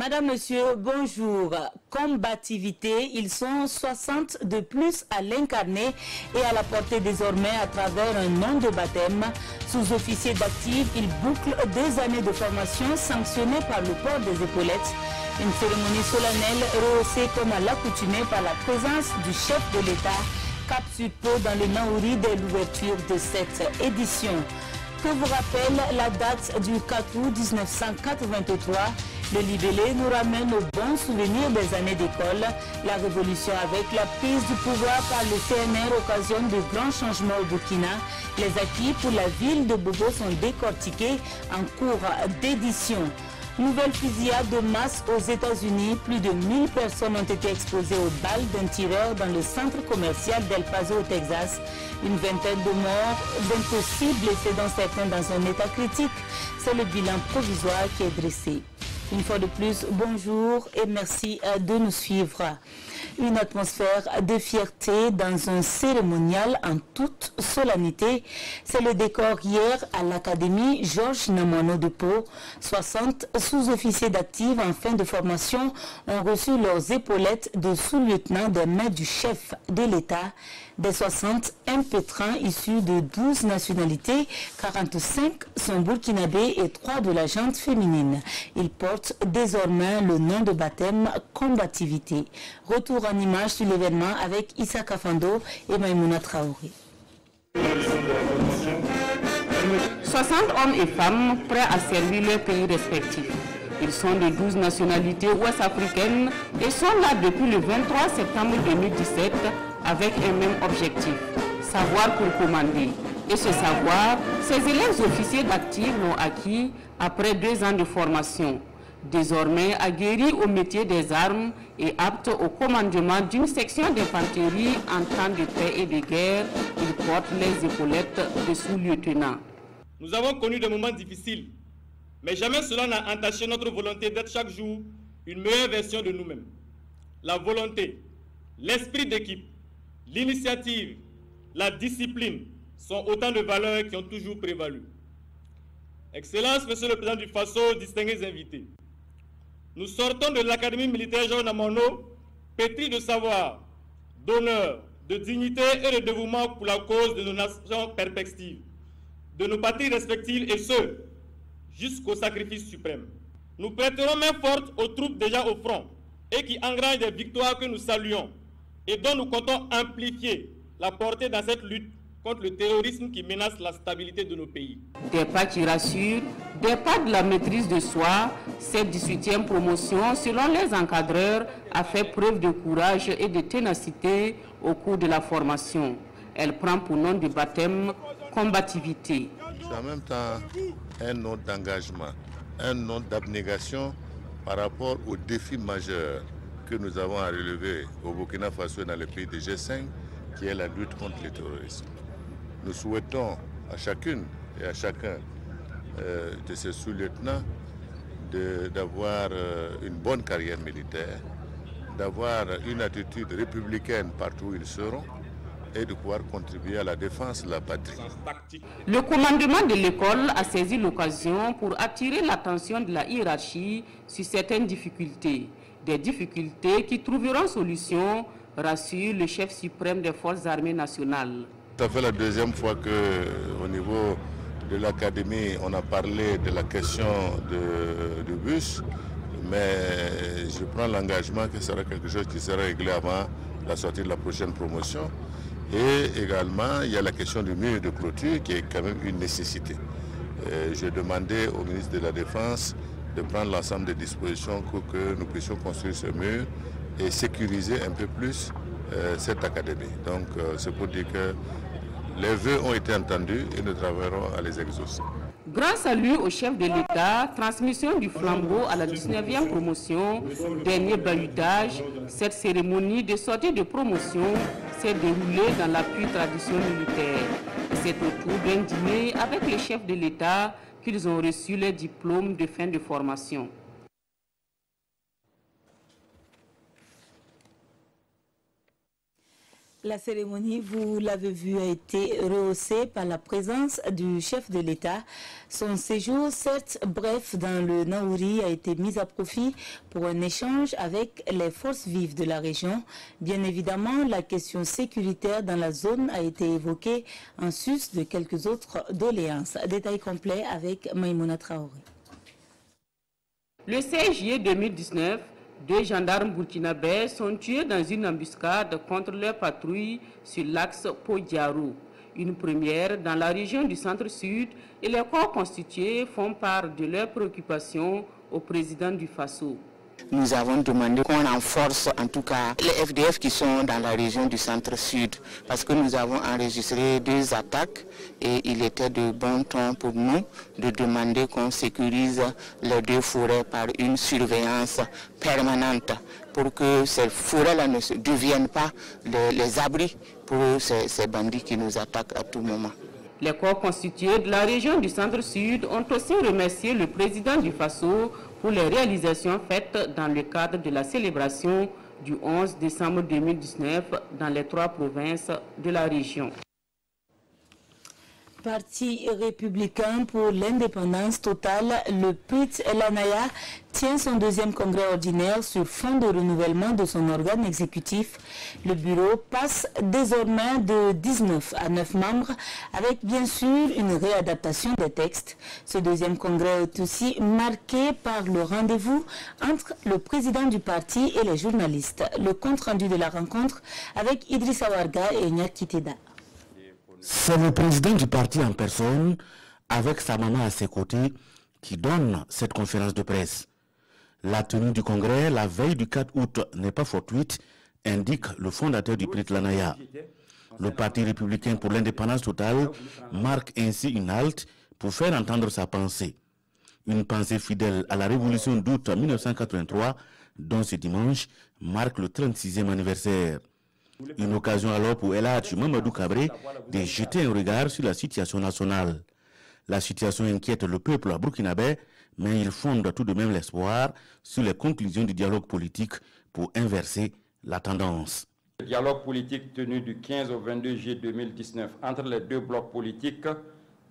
Madame, Monsieur, bonjour. Combativité, ils sont 60 de plus à l'incarner et à la porter désormais à travers un nom de baptême. Sous-officier d'active, ils bouclent 2 années de formation sanctionnées par le port des épaulettes. Une cérémonie solennelle rehaussée comme à l'accoutumée par la présence du chef de l'État, Cap Sud Po dans le Naouri dès l'ouverture de cette édition. Pour vous rappel, la date du 4 août 1983, le libellé nous ramène au bon souvenir des années d'école. La révolution avec la prise du pouvoir par le CNR occasionne de grands changements au Burkina. Les acquis pour la ville de Bobo sont décortiqués en cours d'édition. Nouvelle fusillade de masse aux États-Unis. Plus de 1000 personnes ont été exposées aux balles d'un tireur dans le centre commercial d'El Paso au Texas. Une vingtaine de morts, 26 blessés dont certains dans un état critique. C'est le bilan provisoire qui est dressé. Une fois de plus, bonjour et merci de nous suivre. Une atmosphère de fierté dans un cérémonial en toute solennité. C'est le décor hier à l'Académie Georges Namono de Pau. 60 sous-officiers d'active en fin de formation ont reçu leurs épaulettes de sous-lieutenant des mains du chef de l'État. Des 60 impétrants issus de 12 nationalités, 45 sont burkinabés et 3 de la gente féminine. Ils portent désormais le nom de baptême Combativité. Retour en image sur l'événement avec Issa Kafando et Maïmouna Traoré. 60 hommes et femmes prêts à servir leur pays respectif. Ils sont de 12 nationalités ouest-africaines et sont là depuis le 23 septembre 2017 avec un même objectif, savoir pour commander. Et ce savoir, ces élèves officiers d'actifs l'ont acquis après 2 ans de formation. Désormais aguerris au métier des armes et aptes au commandement d'une section d'infanterie en temps de paix et de guerre, ils portent les épaulettes de sous-lieutenant. Nous avons connu des moments difficiles, mais jamais cela n'a entaché notre volonté d'être chaque jour une meilleure version de nous-mêmes. La volonté, l'esprit d'équipe, l'initiative, la discipline sont autant de valeurs qui ont toujours prévalu. Excellence, Monsieur le Président du Faso, distingués invités. Nous sortons de l'Académie militaire Georges Namono, pétris de savoir, d'honneur, de dignité et de dévouement pour la cause de nos nations perspectives, de nos patries respectives et ce, jusqu'au sacrifice suprême. Nous prêterons main forte aux troupes déjà au front et qui engrangent des victoires que nous saluons et dont nous comptons amplifier la portée dans cette lutte contre le terrorisme qui menace la stabilité de nos pays. Des pas qui rassurent, des pas de la maîtrise de soi, cette 18e promotion, selon les encadreurs, a fait preuve de courage et de ténacité au cours de la formation. Elle prend pour nom de baptême Combativité. C'est en même temps un nom d'engagement, un nom d'abnégation par rapport aux défis majeurs que nous avons à relever au Burkina Faso et dans les pays de G5, qui est la lutte contre le terrorisme. Nous souhaitons à chacune et à chacun de ces sous-lieutenants d'avoir une bonne carrière militaire, d'avoir une attitude républicaine partout où ils seront et de pouvoir contribuer à la défense de la patrie. Le commandement de l'école a saisi l'occasion pour attirer l'attention de la hiérarchie sur certaines difficultés. Des difficultés qui trouveront solution, rassure le chef suprême des forces armées nationales. Ça fait la 2e fois qu'au niveau de l'académie, on a parlé de la question du bus, mais je prends l'engagement que ce sera quelque chose qui sera réglé avant la sortie de la prochaine promotion. Et également, il y a la question du mur de clôture qui est quand même une nécessité. J'ai demandé au ministre de la Défense de prendre l'ensemble des dispositions pour que nous puissions construire ce mur et sécuriser un peu plus cette académie. Donc c'est pour dire que les vœux ont été entendus et nous travaillerons à les exaucer. Grand salut au chef de l'État, transmission du flambeau à la 19e promotion, dernier balutage. Cette cérémonie de sortie de promotion s'est déroulée dans la pure tradition militaire. C'est autour d'un dîner avec les chefs de l'État qu'ils ont reçu les diplômes de fin de formation. La cérémonie, vous l'avez vu, a été rehaussée par la présence du chef de l'État. Son séjour, certes bref, dans le Naouri a été mis à profit pour un échange avec les forces vives de la région. Bien évidemment, la question sécuritaire dans la zone a été évoquée en sus de quelques autres doléances. Détail complet avec Maïmouna Traoré. Le 16 juillet 2019, 2 gendarmes burkinabés sont tués dans une embuscade contre leur patrouille sur l'axe Pau-Diarou. Une première dans la région du centre-sud, et les corps constitués font part de leurs préoccupations au président du Faso. Nous avons demandé qu'on renforce en tout cas les FDF qui sont dans la région du centre-sud parce que nous avons enregistré 2 attaques et il était de bon ton pour nous de demander qu'on sécurise les 2 forêts par une surveillance permanente pour que ces forêts-là ne deviennent pas les abris pour ces bandits qui nous attaquent à tout moment. Les corps constitués de la région du centre-sud ont aussi remercié le président du Faso pour les réalisations faites dans le cadre de la célébration du 11 décembre 2019 dans les 3 provinces de la région. Parti républicain pour l'indépendance totale, le PRIT Lanaya tient son 2e congrès ordinaire sur fond de renouvellement de son organe exécutif. Le bureau passe désormais de 19 à 9 membres avec bien sûr une réadaptation des textes. Ce 2e congrès est aussi marqué par le rendez-vous entre le président du parti et les journalistes. Le compte-rendu de la rencontre avec Idrissa Warga et Nyaki Teda. C'est le président du parti en personne, avec sa maman à ses côtés, qui donne cette conférence de presse. La tenue du congrès, la veille du 4 août, n'est pas fortuite, indique le fondateur du PRIT Lanaya. Le Parti républicain pour l'indépendance totale marque ainsi une halte pour faire entendre sa pensée. Une pensée fidèle à la révolution d'août 1983, dont ce dimanche marque le 36e anniversaire. Une occasion alors pour El Hadji Mamadou Kabré de jeter un regard sur la situation nationale. La situation inquiète le peuple burkinabé, mais il fonde tout de même l'espoir sur les conclusions du dialogue politique pour inverser la tendance. Le dialogue politique tenu du 15 au 22 juillet 2019 entre les 2 blocs politiques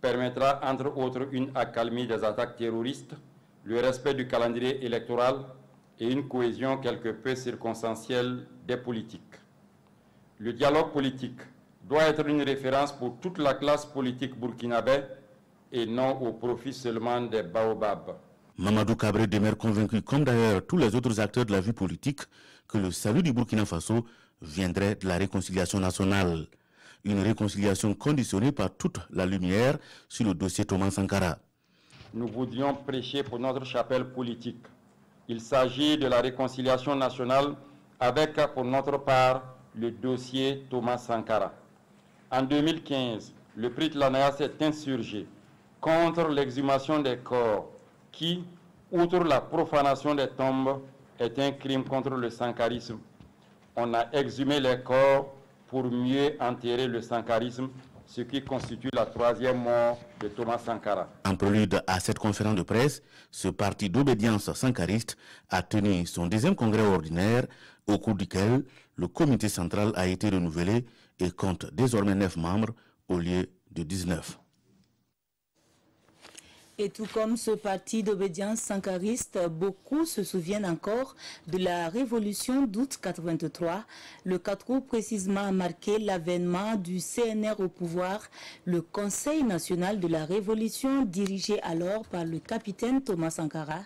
permettra entre autres une accalmie des attaques terroristes, le respect du calendrier électoral et une cohésion quelque peu circonstancielle des politiques. Le dialogue politique doit être une référence pour toute la classe politique burkinabé et non au profit seulement des baobabs. Mamadou Kabré demeure convaincu, comme d'ailleurs tous les autres acteurs de la vie politique, que le salut du Burkina Faso viendrait de la réconciliation nationale. Une réconciliation conditionnée par toute la lumière sur le dossier Thomas Sankara. Nous voudrions prêcher pour notre chapelle politique. Il s'agit de la réconciliation nationale avec, pour notre part, le dossier Thomas Sankara. En 2015, le PRIT Lanaya s'est insurgé contre l'exhumation des corps qui, outre la profanation des tombes, est un crime contre le sankarisme. On a exhumé les corps pour mieux enterrer le sankarisme, ce qui constitue la 3e mort de Thomas Sankara. En prélude à cette conférence de presse, ce parti d'obédience sankariste a tenu son 2e congrès ordinaire, au cours duquel le comité central a été renouvelé et compte désormais 9 membres au lieu de 19. Et tout comme ce parti d'obédience sankariste, beaucoup se souviennent encore de la révolution d'août 83. Le 4 août précisément a marqué l'avènement du CNR au pouvoir, le Conseil national de la révolution dirigé alors par le capitaine Thomas Sankara.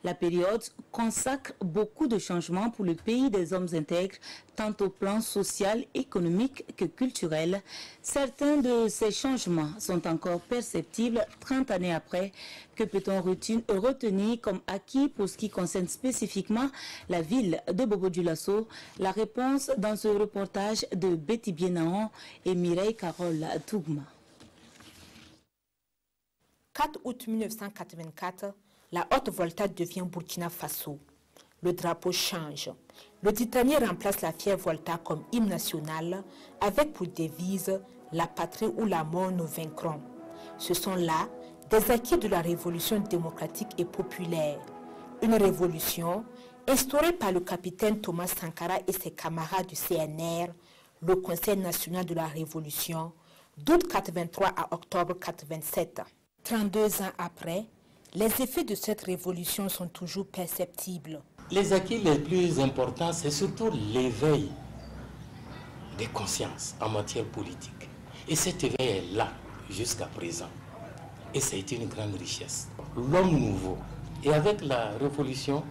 La période consacre beaucoup de changements pour le pays des hommes intègres, tant au plan social, économique que culturel. Certains de ces changements sont encore perceptibles 30 années après. Que peut-on retenir comme acquis pour ce qui concerne spécifiquement la ville de Bobo-Dioulasso? La réponse dans ce reportage de Betty Bienaon et Mireille Carole Tougma. 4 août 1984, la Haute-Volta devient Burkina Faso. Le drapeau change. Le Titanier remplace la fière Volta comme hymne national avec pour devise « La patrie ou la mort nous vaincrons ». Ce sont là des acquis de la révolution démocratique et populaire. Une révolution instaurée par le capitaine Thomas Sankara et ses camarades du CNR le Conseil national de la Révolution, d'août 83 à octobre 87. 32 ans après, les effets de cette révolution sont toujours perceptibles. Les acquis les plus importants, c'est surtout l'éveil des consciences en matière politique. Et cet éveil est là jusqu'à présent. Et ça a été une grande richesse. L'homme nouveau. Et avec la révolution,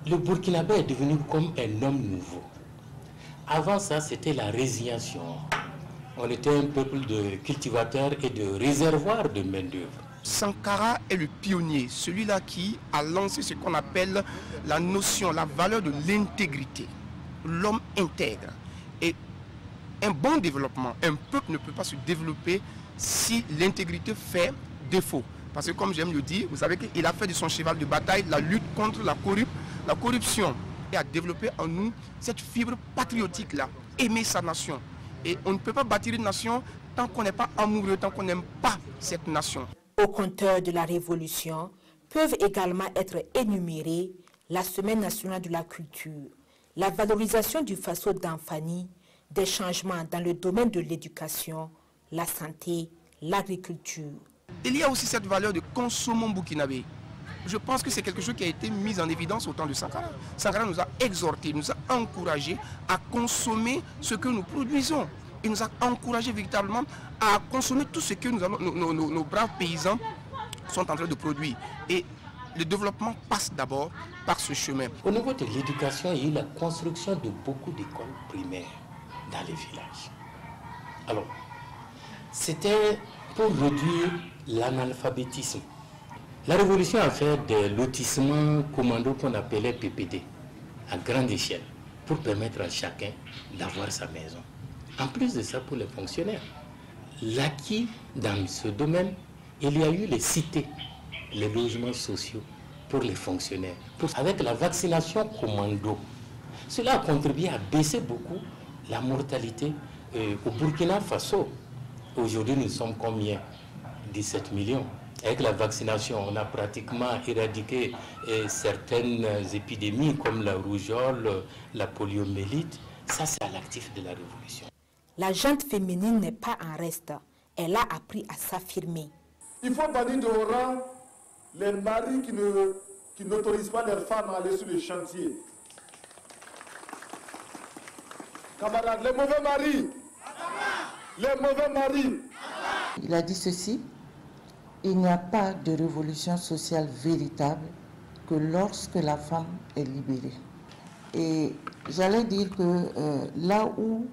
le Burkinabé est devenu comme un homme nouveau. Avant ça, c'était la résignation. On était un peuple de cultivateurs et de réservoirs de main-d'œuvre. Sankara est le pionnier, celui-là qui a lancé ce qu'on appelle la notion, la valeur de l'intégrité. L'homme intègre. Et un bon développement, un peuple ne peut pas se développer si l'intégrité fait défaut. Parce que comme j'aime le dire, vous savez qu'il a fait de son cheval de bataille la lutte contre la corruption. Et a développé en nous cette fibre patriotique-là, aimer sa nation. Et on ne peut pas bâtir une nation tant qu'on n'est pas amoureux, tant qu'on n'aime pas cette nation. Au compteur de la Révolution peuvent également être énumérés la Semaine nationale de la culture, la valorisation du Faso d'Anfani, des changements dans le domaine de l'éducation, la santé, l'agriculture. Il y a aussi cette valeur de consommons burkinabé. Je pense que c'est quelque chose qui a été mis en évidence au temps de Sankara. Sankara nous a exhortés, nous a encouragés à consommer ce que nous produisons. Il nous a encouragés véritablement à consommer tout ce que nos braves paysans sont en train de produire. Et le développement passe d'abord par ce chemin. Au niveau de l'éducation, il y a eu la construction de beaucoup d'écoles primaires dans les villages. Alors, c'était pour réduire l'analphabétisme. La révolution a fait des lotissements commando qu'on appelait PPD à grande échelle pour permettre à chacun d'avoir sa maison. En plus de ça, pour les fonctionnaires, l'acquis dans ce domaine, il y a eu les cités, les logements sociaux pour les fonctionnaires. Avec la vaccination commando, cela a contribué à baisser beaucoup la mortalité au Burkina Faso. Aujourd'hui, nous sommes combien? 17 millions. Avec la vaccination, on a pratiquement éradiqué certaines épidémies comme la rougeole, la poliomyélite. Ça, c'est à l'actif de la révolution. La gente féminine n'est pas en reste. Elle a appris à s'affirmer. Il faut bannir de haut rang les maris qui n'autorisent pas leurs femmes à aller sur les chantiers. Camarades, les mauvais maris. Les mauvais maris. Il a dit ceci: il n'y a pas de révolution sociale véritable que lorsque la femme est libérée. Et j'allais dire que là où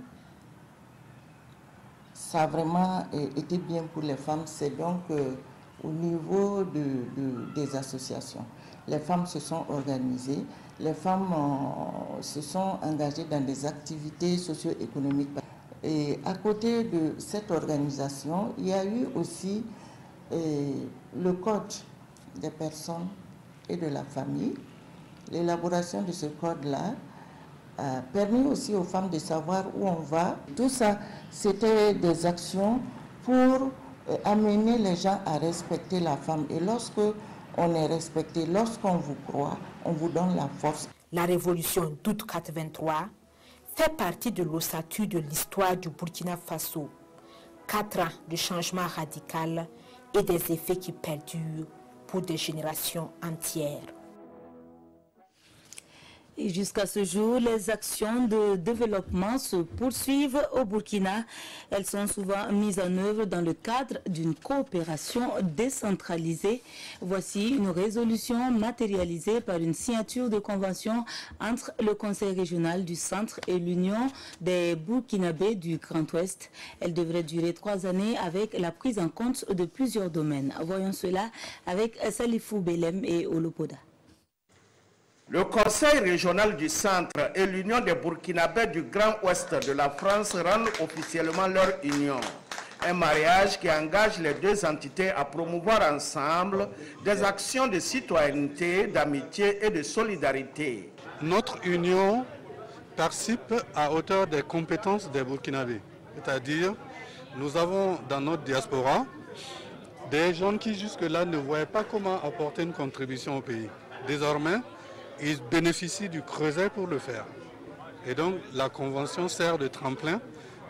ça a vraiment été bien pour les femmes, c'est donc au niveau des associations. Les femmes se sont organisées, les femmes se sont engagées dans des activités socio-économiques. Et à côté de cette organisation, il y a eu aussi le code des personnes et de la famille. L'élaboration de ce code-là a permis aussi aux femmes de savoir où on va. Tout ça, c'était des actions pour amener les gens à respecter la femme. Et lorsque on est respecté, lorsqu'on vous croit, on vous donne la force. La révolution d'août 83 fait partie de l'ossature de l'histoire du Burkina Faso. 4 ans de changement radical et des effets qui perdurent pour des générations entières. Et jusqu'à ce jour, les actions de développement se poursuivent au Burkina. Elles sont souvent mises en œuvre dans le cadre d'une coopération décentralisée. Voici une résolution matérialisée par une signature de convention entre le Conseil régional du Centre et l'Union des Burkinabés du Grand Ouest. Elle devrait durer 3 années avec la prise en compte de plusieurs domaines. Voyons cela avec Salifou Belem et Olopoda. Le Conseil régional du Centre et l'Union des Burkinabés du Grand Ouest de la France rendent officiellement leur union. Un mariage qui engage les deux entités à promouvoir ensemble des actions de citoyenneté, d'amitié et de solidarité. Notre union participe à hauteur des compétences des Burkinabés. C'est-à-dire, nous avons dans notre diaspora des gens qui jusque-là ne voyaient pas comment apporter une contribution au pays. Désormais, ils bénéficient du creuset pour le faire. Et donc la convention sert de tremplin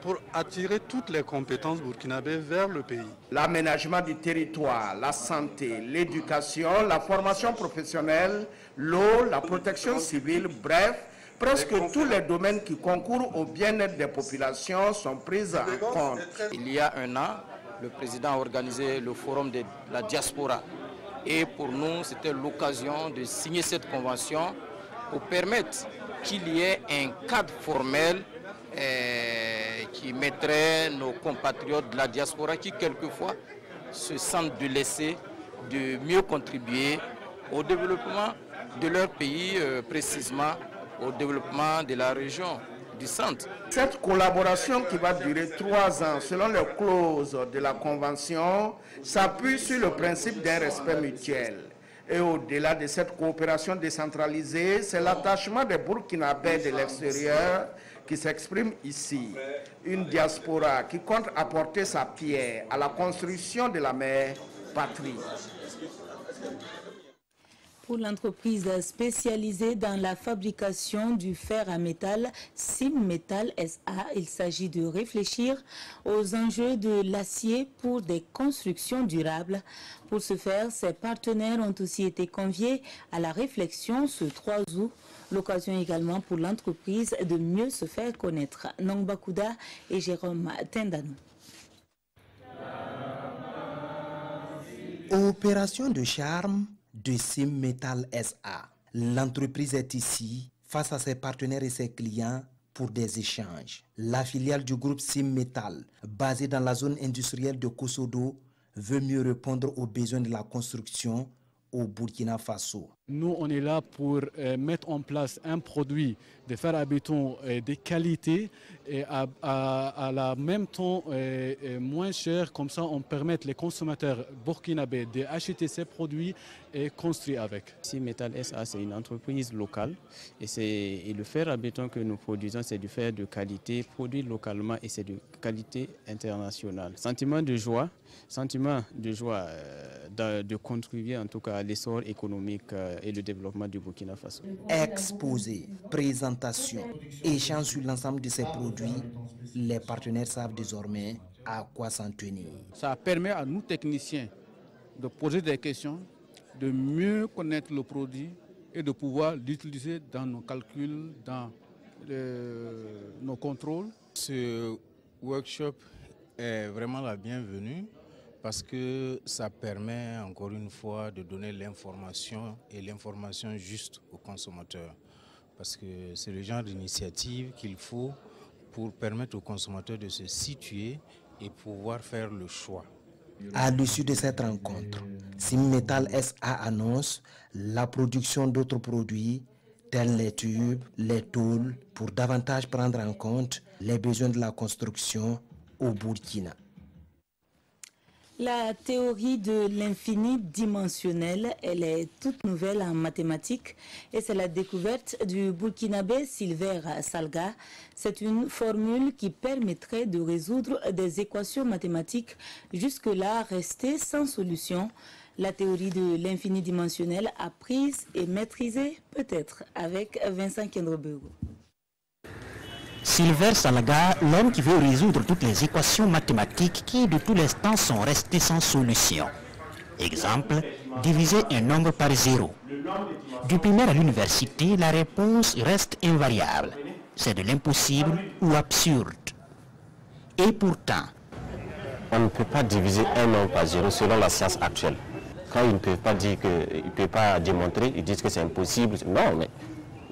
pour attirer toutes les compétences burkinabées vers le pays. L'aménagement du territoire, la santé, l'éducation, la formation professionnelle, l'eau, la protection civile, bref, presque tous les domaines qui concourent au bien-être des populations sont pris en compte. Il y a un an, le président a organisé le forum de la diaspora. Et pour nous, c'était l'occasion de signer cette convention pour permettre qu'il y ait un cadre formel qui mettrait nos compatriotes de la diaspora qui quelquefois se sentent délaissés de mieux contribuer au développement de leur pays, précisément au développement de la région du centre. Cette collaboration qui va durer 3 ans selon les clauses de la Convention s'appuie sur le principe d'un respect mutuel. Et au-delà de cette coopération décentralisée, c'est l'attachement des Burkinabés de l'extérieur qui s'exprime ici. Une diaspora qui compte apporter sa pierre à la construction de la mère patrie. Pour l'entreprise spécialisée dans la fabrication du fer à métal, Simmetal SA, il s'agit de réfléchir aux enjeux de l'acier pour des constructions durables. Pour ce faire, ses partenaires ont aussi été conviés à la réflexion ce 3 août. L'occasion également pour l'entreprise de mieux se faire connaître. Nongba Kouda et Jérôme Tendano. Opération de charme de Simmetal SA. L'entreprise est ici face à ses partenaires et ses clients pour des échanges. La filiale du groupe Simmetal, basée dans la zone industrielle de Kosodo, veut mieux répondre aux besoins de la construction au Burkina Faso. Nous, on est là pour mettre en place un produit de fer à béton de qualité et à la même temps moins cher. Comme ça, on permet les consommateurs burkinabés d'acheter ces produits et construire avec. Simmetal SA, c'est une entreprise locale et le fer à béton que nous produisons, c'est du fer de qualité, produit localement et c'est de qualité internationale. Sentiment de joie de contribuer en tout cas à l'essor économique et le développement du Burkina Faso. Exposé, présentation, échange sur l'ensemble de ces produits, les partenaires savent désormais à quoi s'en tenir. Ça permet à nous techniciens de poser des questions, de mieux connaître le produit et de pouvoir l'utiliser dans nos calculs, dans nos contrôles. Ce workshop est vraiment la bienvenue parce que ça permet encore une fois de donner l'information et l'information juste aux consommateurs. Parce que c'est le genre d'initiative qu'il faut pour permettre aux consommateurs de se situer et pouvoir faire le choix. À l'issue de cette rencontre, Simmetal SA annonce la production d'autres produits tels les tubes, les tôles, pour davantage prendre en compte les besoins de la construction au Burkina. La théorie de l'infini dimensionnel, elle est toute nouvelle en mathématiques et c'est la découverte du Burkinabé Silver Salga. C'est une formule qui permettrait de résoudre des équations mathématiques jusque-là restées sans solution. La théorie de l'infini dimensionnel apprise et maîtrisée peut-être avec Vincent Kendrobego. Silver Salga, l'homme qui veut résoudre toutes les équations mathématiques qui de tous les temps sont restées sans solution. Exemple, diviser un nombre par 0. Du primaire à l'université, la réponse reste invariable. C'est de l'impossible ou absurde. Et pourtant, on ne peut pas diviser un nombre par 0 selon la science actuelle. Quand ils ne peuvent pas dire qu'ils ne peuvent pas démontrer, ils disent que c'est impossible. Non, mais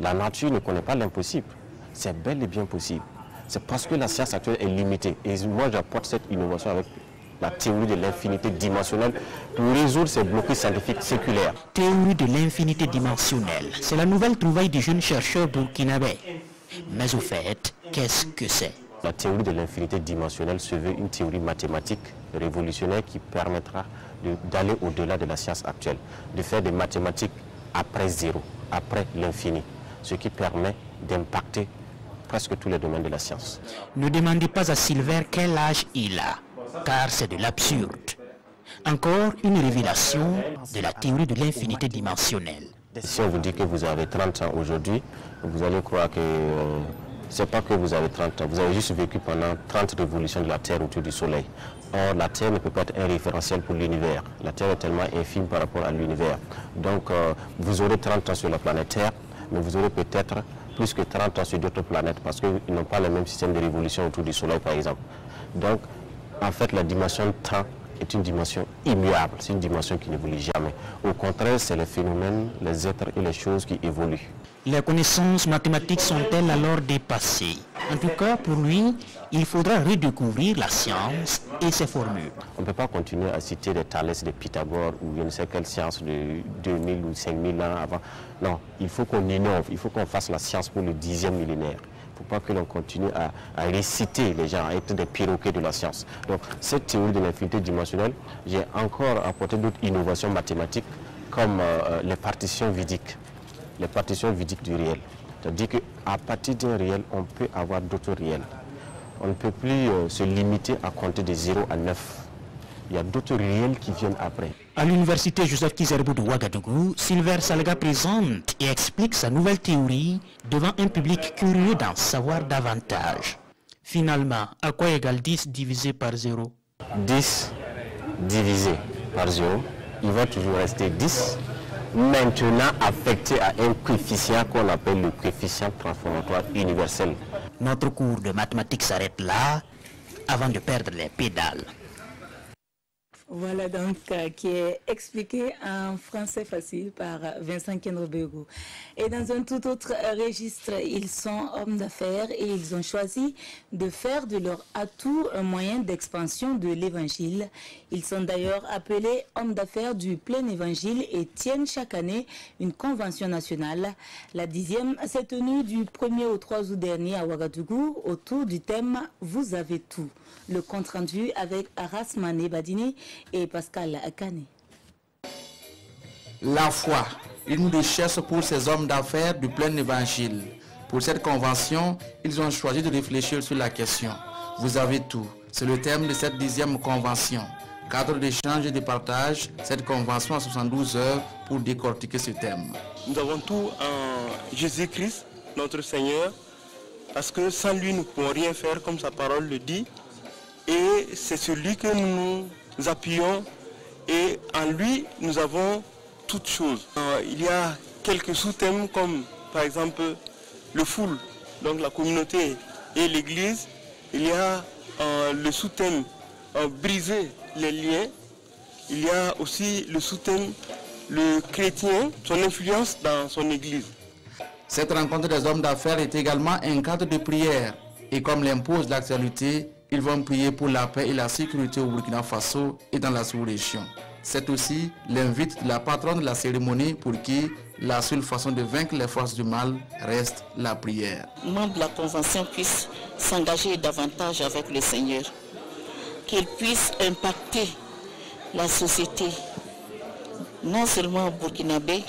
la nature ne connaît pas l'impossible. C'est bel et bien possible. C'est parce que la science actuelle est limitée. Et moi, j'apporte cette innovation avec la théorie de l'infinité dimensionnelle pour résoudre ces blocages scientifiques séculaires. Théorie de l'infinité dimensionnelle, c'est la nouvelle trouvaille du jeune chercheur burkinabé. Mais au fait, qu'est-ce que c'est? La théorie de l'infinité dimensionnelle se veut une théorie mathématique révolutionnaire qui permettra d'aller au-delà de la science actuelle, de faire des mathématiques après zéro, après l'infini, ce qui permet d'impacter presque tous les domaines de la science. Ne demandez pas à Silver quel âge il a, car c'est de l'absurde. Encore une révélation de la théorie de l'infinité dimensionnelle. Si on vous dit que vous avez 30 ans aujourd'hui, vous allez croire que c'est pas que vous avez 30 ans, vous avez juste vécu pendant 30 révolutions de la Terre autour du Soleil. Or, la Terre ne peut pas être un référentiel pour l'univers. La Terre est tellement infime par rapport à l'univers. Donc, vous aurez 30 ans sur la planète Terre, mais vous aurez peut-être plus que 30 ans sur d'autres planètes parce qu'ils n'ont pas le même système de révolution autour du Soleil, par exemple. Donc, en fait, la dimension temps est une dimension immuable, c'est une dimension qui n'évolue jamais. Au contraire, c'est les phénomènes, les êtres et les choses qui évoluent. Les connaissances mathématiques sont-elles alors dépassées? En tout cas, pour lui, il faudra redécouvrir la science et ses formules. On ne peut pas continuer à citer des Thalès, des Pythagore ou je ne sais quelle science de 2000 ou 5000 ans avant. Non, il faut qu'on innove, il faut qu'on fasse la science pour le 10e millénaire. Il ne faut pas que l'on continue à réciter les gens, à être des perroquets de la science. Donc, cette théorie de l'infinité dimensionnelle, j'ai encore apporté d'autres innovations mathématiques comme les partitions vidiques. Les partitions vidiques du réel. C'est-à-dire qu'à partir d'un réel, on peut avoir d'autres réels. On ne peut plus se limiter à compter de 0 à 9. Il y a d'autres réels qui viennent après. À l'université Joseph Kizerbo de Ouagadougou, Silver Salga présente et explique sa nouvelle théorie devant un public curieux d'en savoir davantage. Finalement, à quoi égale 10 divisé par 0? 10 divisé par 0, il va toujours rester 10. Maintenant affecté à un coefficient qu'on appelle le coefficient transformatoire universel. Notre cours de mathématiques s'arrête là, avant de perdre les pédales. Voilà donc qui est expliqué en français facile par Vincent Kenrobego. Et dans un tout autre registre, ils sont hommes d'affaires et ils ont choisi de faire de leur atout un moyen d'expansion de l'évangile. Ils sont d'ailleurs appelés hommes d'affaires du plein évangile et tiennent chaque année une convention nationale. La 10e s'est tenue du 1er au 3 août dernier à Ouagadougou autour du thème « Vous avez tout ». Le compte rendu avec Aras Mané Badini et Pascal Akane. La foi, une richesse pour ces hommes d'affaires du plein évangile. Pour cette convention, ils ont choisi de réfléchir sur la question. Vous avez tout. C'est le thème de cette 10e convention. Cadre d'échange et de partage, cette convention a 72 heures pour décortiquer ce thème. Nous avons tout en Jésus-Christ, notre Seigneur, parce que sans lui, nous ne pouvons rien faire, comme sa parole le dit. Et c'est sur lui que nous nous appuyons et en lui, nous avons toutes choses. Il y a quelques sous-thèmes comme par exemple le foule, donc la communauté et l'église. Il y a le sous-thème briser les liens. Il y a aussi le sous-thème le chrétien, son influence dans son église. Cette rencontre des hommes d'affaires est également un cadre de prière. Et comme l'impose l'actualité, ils vont prier pour la paix et la sécurité au Burkina Faso et dans la sous-région. C'est aussi l'invite de la patronne de la cérémonie pour qui la seule façon de vaincre les forces du mal reste la prière. Les membres de la Convention puissent s'engager davantage avec le Seigneur, qu'ils puissent impacter la société, non seulement burkinabé,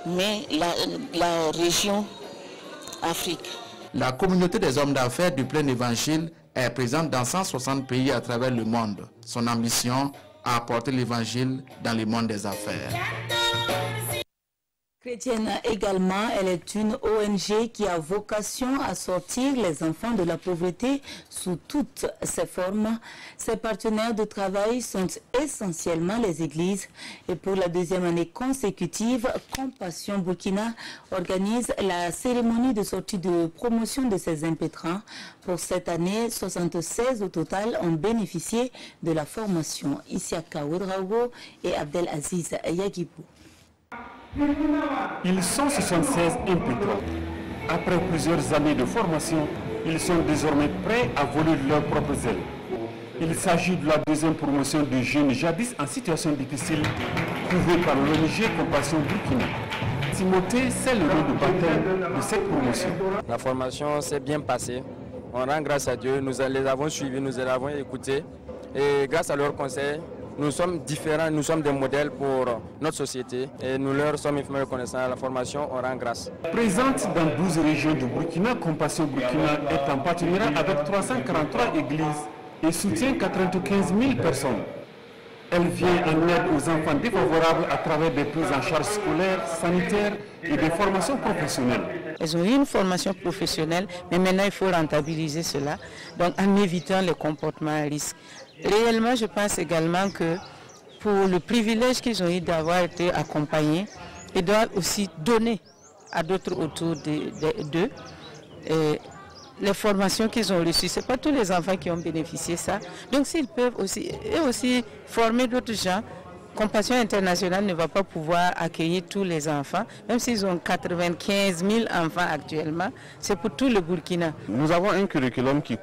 mais la région Afrique. La communauté des hommes d'affaires du plein évangile est présente dans 160 pays à travers le monde. Son ambition, à apporter l'évangile dans le monde des affaires. Chrétienne également, elle est une ONG qui a vocation à sortir les enfants de la pauvreté sous toutes ses formes. Ses partenaires de travail sont essentiellement les églises. Et pour la 2e année consécutive, Compassion Burkina organise la cérémonie de sortie de promotion de ses impétrants. Pour cette année, 76 au total ont bénéficié de la formation. Isiaka Ouedraogo et Abdelaziz Yagibou. Ils sont 76 impétrants. Après plusieurs années de formation, ils sont désormais prêts à voler de leurs propres ailes. Il s'agit de la 2e promotion de jeunes jadis en situation difficile, trouvée par l'ONG Compassion Burkina. Timothée, c'est le nom de baptême de cette promotion. La formation s'est bien passée. On rend grâce à Dieu. Nous les avons suivis, nous les avons écoutés. Et grâce à leurs conseils, nous sommes différents, nous sommes des modèles pour notre société et nous leur sommes infiniment reconnaissants. À la formation, on rend grâce. Présente dans 12 régions du Burkina, Compassion Burkina est en partenariat avec 343 églises et soutient 95 000 personnes. Elle vient en aide aux enfants défavorables à travers des prises en charge scolaires, sanitaires et des formations professionnelles. Elles ont eu une formation professionnelle, mais maintenant il faut rentabiliser cela, donc en évitant les comportements à risque. Réellement, je pense également que pour le privilège qu'ils ont eu d'avoir été accompagnés, ils doivent aussi donner à d'autres autour d'eux les formations qu'ils ont reçues. Ce n'est pas tous les enfants qui ont bénéficié de ça. Donc s'ils peuvent aussi former d'autres gens, Compassion Internationale ne va pas pouvoir accueillir tous les enfants, même s'ils ont 95 000 enfants actuellement, c'est pour tout le Burkina. Nous avons un curriculum qui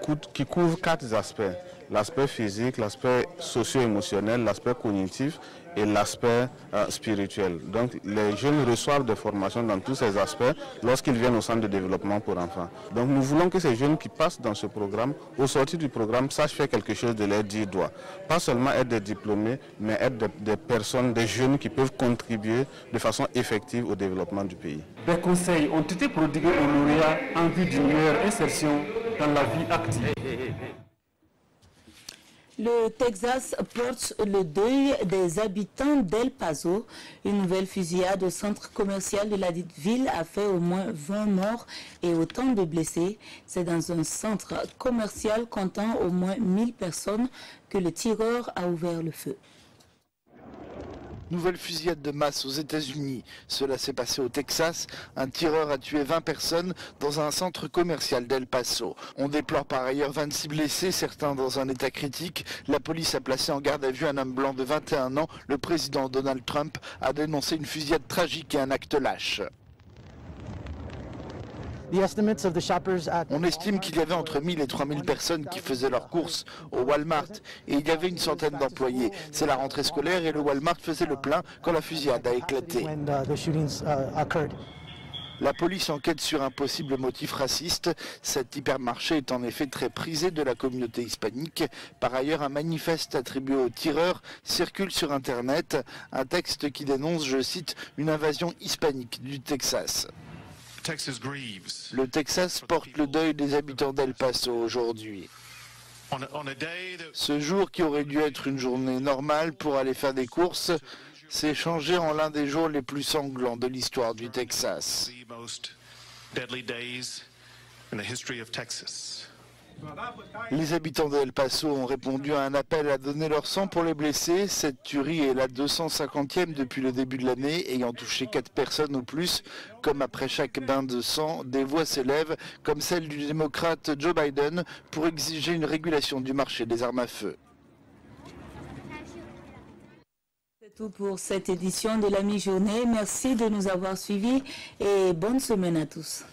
couvre 4 aspects. L'aspect physique, l'aspect socio-émotionnel, l'aspect cognitif et l'aspect spirituel. Donc les jeunes reçoivent des formations dans tous ces aspects lorsqu'ils viennent au centre de développement pour enfants. Donc nous voulons que ces jeunes qui passent dans ce programme, au sortir du programme, sachent faire quelque chose de leur dit droit. Pas seulement être des diplômés, mais être des personnes, des jeunes qui peuvent contribuer de façon effective au développement du pays. Des conseils ont été prodigués aux lauréats en vue d'une meilleure insertion dans la vie active. Le Texas porte le deuil des habitants d'El Paso. Une nouvelle fusillade au centre commercial de la dite ville a fait au moins 20 morts et autant de blessés. C'est dans un centre commercial comptant au moins 1000 personnes que le tireur a ouvert le feu. Nouvelle fusillade de masse aux États-Unis. Cela s'est passé au Texas. Un tireur a tué 20 personnes dans un centre commercial d'El Paso. On déplore par ailleurs 26 blessés, certains dans un état critique. La police a placé en garde à vue un homme blanc de 21 ans. Le président Donald Trump a dénoncé une fusillade tragique et un acte lâche. On estime qu'il y avait entre 1000 et 3000 personnes qui faisaient leurs courses au Walmart et il y avait une centaine d'employés. C'est la rentrée scolaire et le Walmart faisait le plein quand la fusillade a éclaté. La police enquête sur un possible motif raciste. Cet hypermarché est en effet très prisé de la communauté hispanique. Par ailleurs, un manifeste attribué au tireur circule sur Internet. Un texte qui dénonce, je cite, une invasion hispanique du Texas. Le Texas porte le deuil des habitants d'El Paso aujourd'hui. Ce jour qui aurait dû être une journée normale pour aller faire des courses s'est changé en l'un des jours les plus sanglants de l'histoire du Texas. Les habitants d'El Paso ont répondu à un appel à donner leur sang pour les blessés. Cette tuerie est la 250e depuis le début de l'année, ayant touché 4 personnes ou plus. Comme après chaque bain de sang, des voix s'élèvent, comme celle du démocrate Joe Biden, pour exiger une régulation du marché des armes à feu. C'est tout pour cette édition de la mi-journée. Merci de nous avoir suivis et bonne semaine à tous.